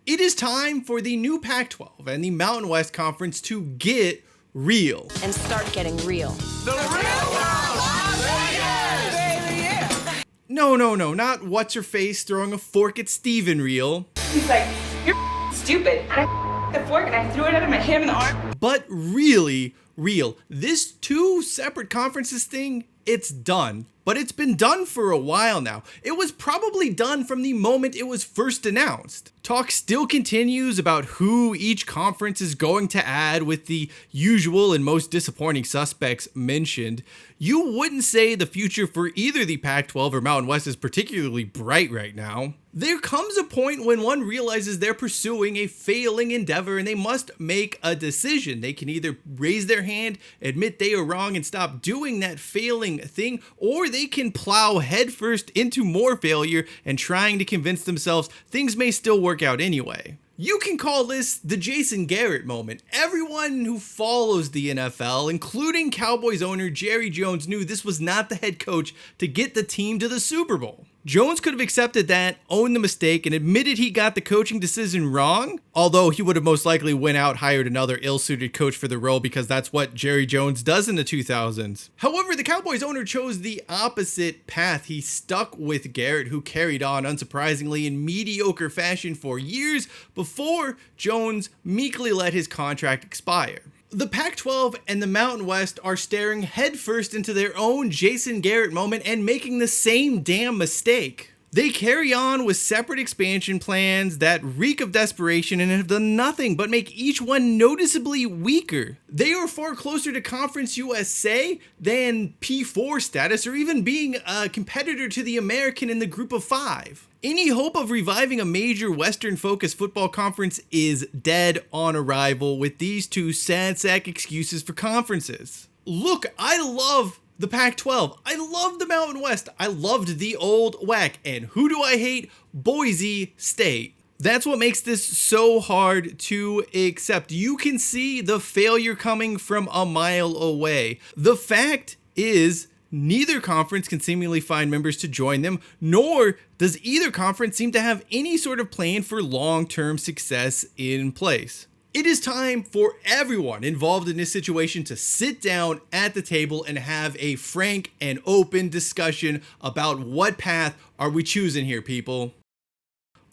It is time for the new Pac-12 and the Mountain West Conference to get real. And start getting real. The real world! Baby, yeah! No, not what's-her-face throwing a fork at Steven real. He's like, you're stupid. And I the fork and I threw it at him and hit him in the arm. But really real. This two separate conferences thing, it's done. But it's been done for a while now. It was probably done from the moment it was first announced. Talk still continues about who each conference is going to add, with the usual and most disappointing suspects mentioned. You wouldn't say the future for either the Pac-12 or Mountain West is particularly bright right now. There comes a point when one realizes they're pursuing a failing endeavor and they must make a decision. They can either raise their hand, admit they are wrong and stop doing that failing thing, or they can plow headfirst into more failure and trying to convince themselves things may still work out anyway. You can call this the Jason Garrett moment. Everyone who follows the NFL, including Cowboys owner Jerry Jones, knew this was not the head coach to get the team to the Super Bowl. Jones could have accepted that, owned the mistake, and admitted he got the coaching decision wrong, although he would have most likely went out, hired another ill-suited coach for the role because that's what Jerry Jones does in the 2000s. However, the Cowboys owner chose the opposite path. He stuck with Garrett, who carried on, unsurprisingly, in mediocre fashion for years before Jones meekly let his contract expire. The Pac-12 and the Mountain West are staring headfirst into their own Jason Garrett moment and making the same damn mistake. They carry on with separate expansion plans that reek of desperation and have done nothing but make each one noticeably weaker. They are far closer to Conference USA than P4 status, or even being a competitor to the American in the Group of Five. Any hope of reviving a major Western-focused football conference is dead on arrival with these two sad sack excuses for conferences. Look, I love the Pac-12. I love the Mountain West. I loved the old WAC. And who do I hate? Boise State. That's what makes this so hard to accept. You can see the failure coming from a mile away. The fact is, neither conference can seemingly find members to join them, nor does either conference seem to have any sort of plan for long-term success in place. It is time for everyone involved in this situation to sit down at the table and have a frank and open discussion about what path are we choosing here, people.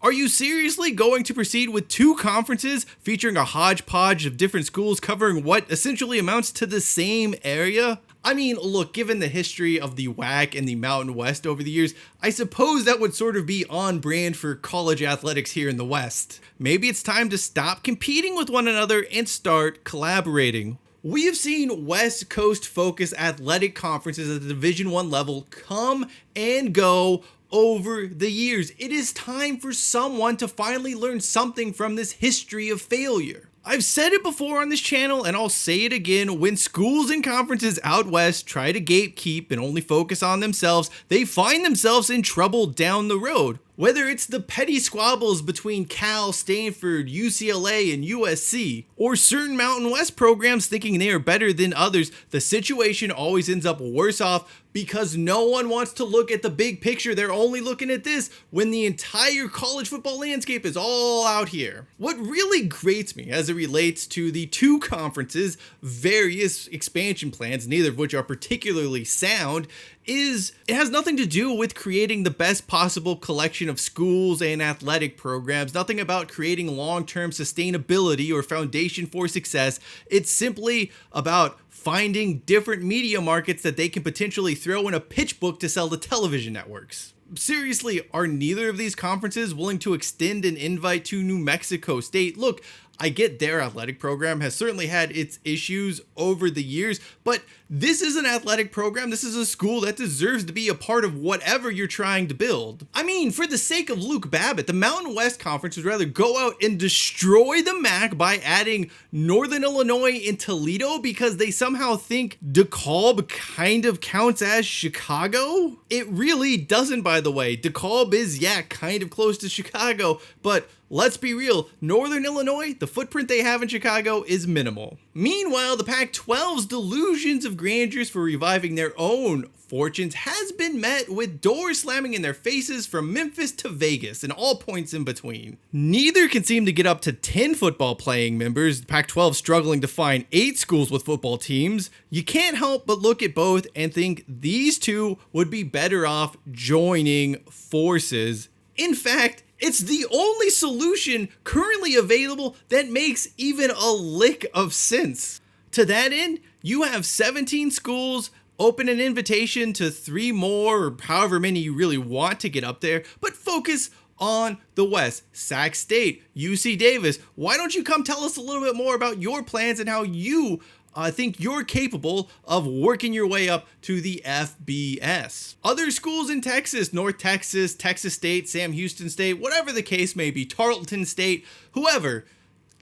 Are you seriously going to proceed with two conferences featuring a hodgepodge of different schools covering what essentially amounts to the same area? I mean, look, given the history of the WAC and the Mountain West over the years, I suppose that would sort of be on brand for college athletics here in the West. Maybe it's time to stop competing with one another and start collaborating. We have seen West Coast focused athletic conferences at the Division I level come and go over the years. It is time for someone to finally learn something from this history of failure. I've said it before on this channel, and I'll say it again. When schools and conferences out west try to gatekeep and only focus on themselves, they find themselves in trouble down the road. Whether it's the petty squabbles between Cal, Stanford, UCLA, and USC, or certain Mountain West programs thinking they are better than others, the situation always ends up worse off because no one wants to look at the big picture. They're only looking at this when the entire college football landscape is all out here. What really grates me as it relates to the two conferences' various expansion plans, neither of which are particularly sound, is it has nothing to do with creating the best possible collection of schools and athletic programs, nothing about creating long-term sustainability or foundation for success. It's simply about finding different media markets that they can potentially throw in a pitch book to sell to television networks. Seriously, are neither of these conferences willing to extend an invite to New Mexico State? Look, I get their athletic program has certainly had its issues over the years, but this is an athletic program. This is a school that deserves to be a part of whatever you're trying to build. I mean, for the sake of Luke Babbitt, the Mountain West Conference would rather go out and destroy the MAC by adding Northern Illinois and Toledo because they somehow think DeKalb kind of counts as Chicago. It really doesn't, by the way. DeKalb is, yeah, kind of close to Chicago, but Let's be real, Northern Illinois, the footprint they have in Chicago is minimal. Meanwhile, the Pac-12's delusions of grandeur for reviving their own fortunes has been met with doors slamming in their faces from Memphis to Vegas and all points in between. Neither can seem to get up to 10 football playing members, the Pac-12 struggling to find 8 schools with football teams. You can't help but look at both and think these two would be better off joining forces. In fact, it's the only solution currently available that makes even a lick of sense. To that end, you have 17 schools, open an invitation to 3 more, or however many you really want to get up there, but focus on the West. Sac State, UC Davis. Why don't you come tell us a little bit more about your plans and how you think you're capable of working your way up to the FBS. Other schools in Texas, North Texas, Texas State, Sam Houston State, whatever the case may be, Tarleton State, whoever,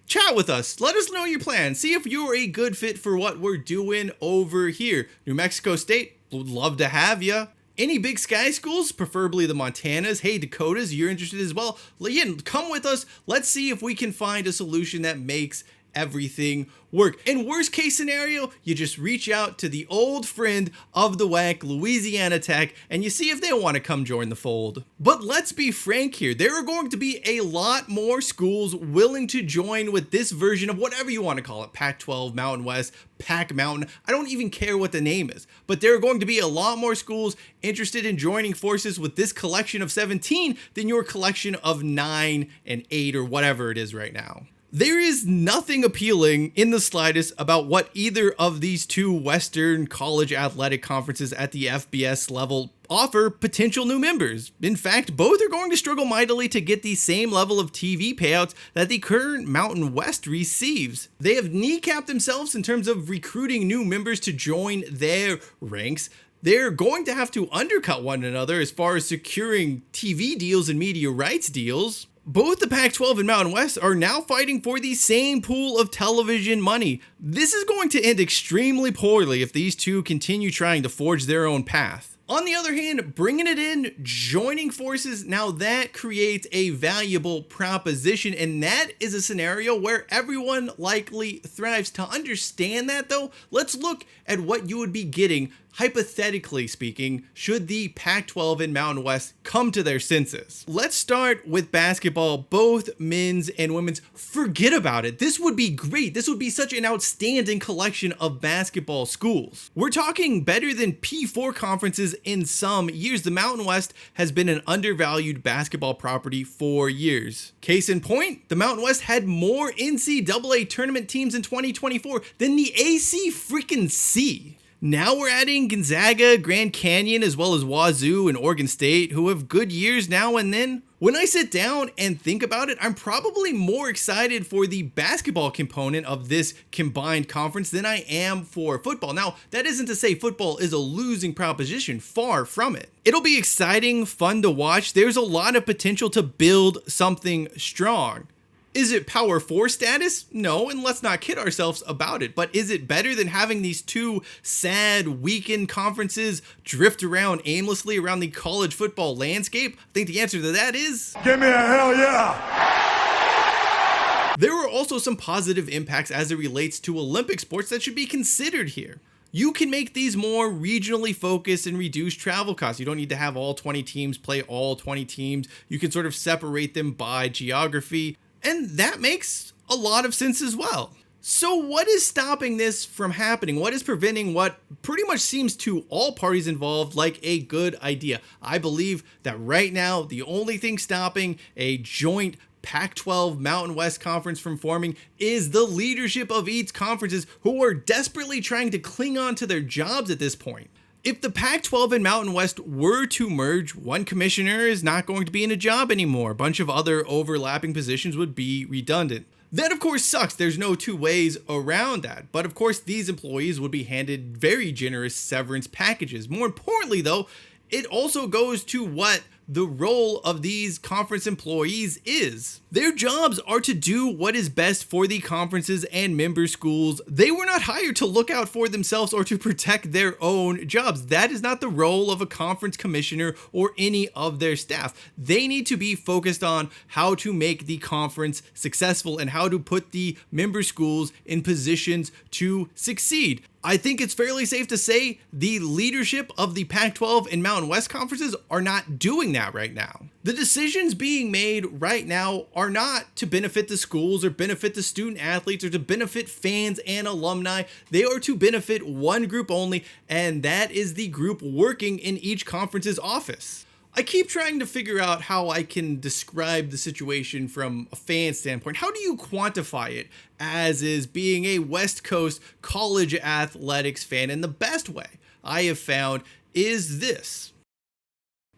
chat with us. Let us know your plans. See if you're a good fit for what we're doing over here. New Mexico State, would love to have you. Any Big Sky schools, preferably the Montanas, hey, Dakotas, you're interested as well. Again, come with us. Let's see if we can find a solution that makes everything work. In worst case scenario, you just reach out to the old friend of the WAC, Louisiana Tech, and you see if they want to come join the fold. But let's be frank here, there are going to be a lot more schools willing to join with this version of whatever you want to call it, Pac-12, Mountain West, Pac Mountain, I don't even care what the name is, but there are going to be a lot more schools interested in joining forces with this collection of 17 than your collection of 9 and 8 or whatever it is right now. There is nothing appealing in the slightest about what either of these two Western college athletic conferences at the FBS level offer potential new members. In fact, both are going to struggle mightily to get the same level of TV payouts that the current Mountain West receives. They have kneecapped themselves in terms of recruiting new members to join their ranks. They're going to have to undercut one another as far as securing TV deals and media rights deals. Both the Pac-12 and Mountain West are now fighting for the same pool of television money. This is going to end extremely poorly if these two continue trying to forge their own path. On the other hand, bringing it in, joining forces, now that creates a valuable proposition, and that is a scenario where everyone likely thrives. To understand that though, let's look at what you would be getting, hypothetically speaking, should the Pac-12 and Mountain West come to their senses. Let's start with basketball, both men's and women's. Forget about it. This would be great. This would be such an outstanding collection of basketball schools. We're talking better than P4 conferences in some years. The Mountain West has been an undervalued basketball property for years. Case in point, the Mountain West had more NCAA tournament teams in 2024 than the AC freaking C. Now we're adding Gonzaga, Grand Canyon, as well as Wazoo and Oregon State, who have good years now and then. When I sit down and think about it, I'm probably more excited for the basketball component of this combined conference than I am for football. Now, that isn't to say football is a losing proposition, far from it. It'll be exciting, fun to watch. There's a lot of potential to build something strong. Is it Power 4 status? No, and let's not kid ourselves about it. But is it better than having these two sad, weakened conferences drift around aimlessly around the college football landscape? I think the answer to that is... Give me a hell yeah! There are also some positive impacts as it relates to Olympic sports that should be considered here. You can make these more regionally focused and reduce travel costs. You don't need to have all 20 teams play all 20 teams. You can sort of separate them by geography. And that makes a lot of sense as well. So what is stopping this from happening? What is preventing what pretty much seems to all parties involved like a good idea? I believe that right now, the only thing stopping a joint Pac-12 Mountain West Conference from forming is the leadership of each conferences who are desperately trying to cling on to their jobs at this point. If the Pac-12 and Mountain West were to merge, one commissioner is not going to be in a job anymore. A bunch of other overlapping positions would be redundant. That of course sucks. There's no two ways around that. But of course these employees would be handed very generous severance packages. More importantly though, it also goes to what the role of these conference employees is. Their jobs are to do what is best for the conferences and member schools. They were not hired to look out for themselves or to protect their own jobs. That is not the role of a conference commissioner or any of their staff. They need to be focused on how to make the conference successful and how to put the member schools in positions to succeed. I think it's fairly safe to say the leadership of the Pac-12 and Mountain West conferences are not doing that right now. The decisions being made right now are not to benefit the schools or benefit the student athletes or to benefit fans and alumni. They are to benefit one group only, and that is the group working in each conference's office. I keep trying to figure out how I can describe the situation from a fan standpoint. How do you quantify it as is being a West Coast college athletics fan? And the best way I have found is this.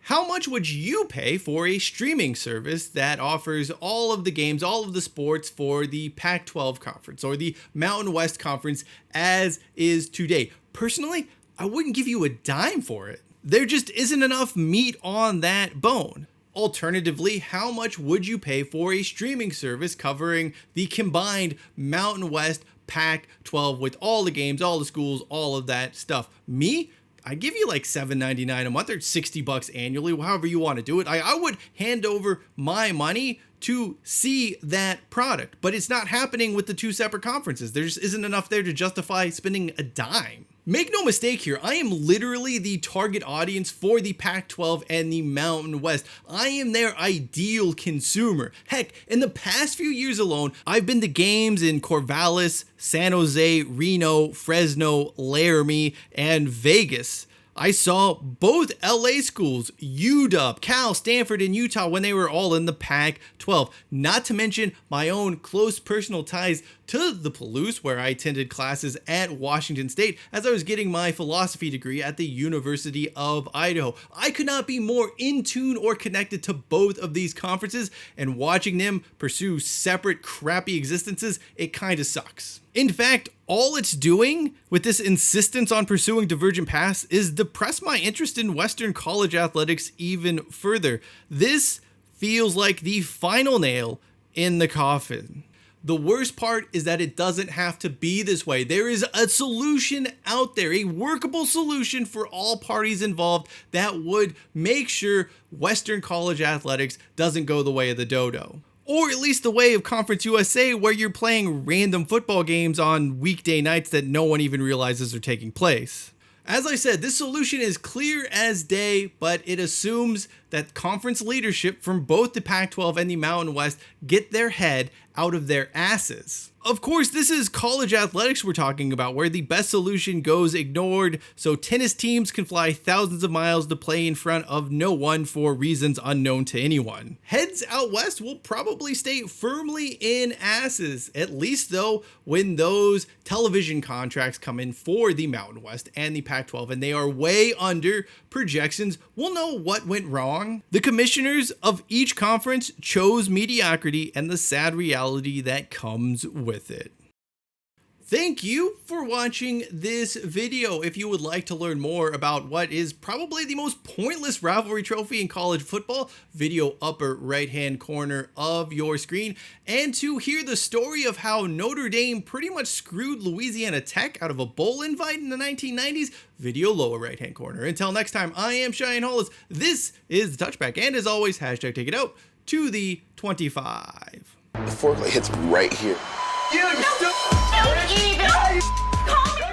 How much would you pay for a streaming service that offers all of the games, all of the sports for the Pac-12 conference or the Mountain West conference as is today? Personally, I wouldn't give you a dime for it. There just isn't enough meat on that bone. Alternatively, how much would you pay for a streaming service covering the combined Mountain West Pac-12 with all the games, all the schools, all of that stuff? Me? I'd give you like $7.99 a month or $60 annually, however you want to do it. I would hand over my money to see that product, but it's not happening with the two separate conferences. There just isn't enough there to justify spending a dime. Make no mistake here, I am literally the target audience for the Pac-12 and the Mountain West. I am their ideal consumer. Heck, in the past few years alone, I've been to games in Corvallis, San Jose, Reno, Fresno, Laramie, and Vegas. I saw both LA schools, UW, Cal, Stanford, and Utah when they were all in the Pac-12. Not to mention my own close personal ties to the Palouse, where I attended classes at Washington State as I was getting my philosophy degree at the University of Idaho. I could not be more in tune or connected to both of these conferences, and watching them pursue separate crappy existences, it kind of sucks. In fact, all it's doing with this insistence on pursuing divergent paths is depress my interest in Western college athletics even further. This feels like the final nail in the coffin. The worst part is that it doesn't have to be this way. There is a solution out there, a workable solution for all parties involved that would make sure Western college athletics doesn't go the way of the dodo. Or at least the way of Conference USA, where you're playing random football games on weekday nights that no one even realizes are taking place. As I said, this solution is clear as day, but it assumes that conference leadership from both the Pac-12 and the Mountain West get their head out of their asses. Of course, this is college athletics we're talking about, where the best solution goes ignored, so tennis teams can fly thousands of miles to play in front of no one for reasons unknown to anyone. Heads out west will probably stay firmly in asses, at least though when those television contracts come in for the Mountain West and the Pac-12 and they are way under projections, we'll know what went wrong. The commissioners of each conference chose mediocrity and the sad reality that comes with it. Thank you for watching this video. If you would like to learn more about what is probably the most pointless rivalry trophy in college football, video upper right hand corner of your screen, and to hear the story of how Notre Dame pretty much screwed Louisiana Tech out of a bowl invite in the 1990s, video lower right hand corner. Until next time, I am Cheyenne Hollis. This is The Touchback, and as always, hashtag take it out to the 25. The fork hits right here. You don't even call me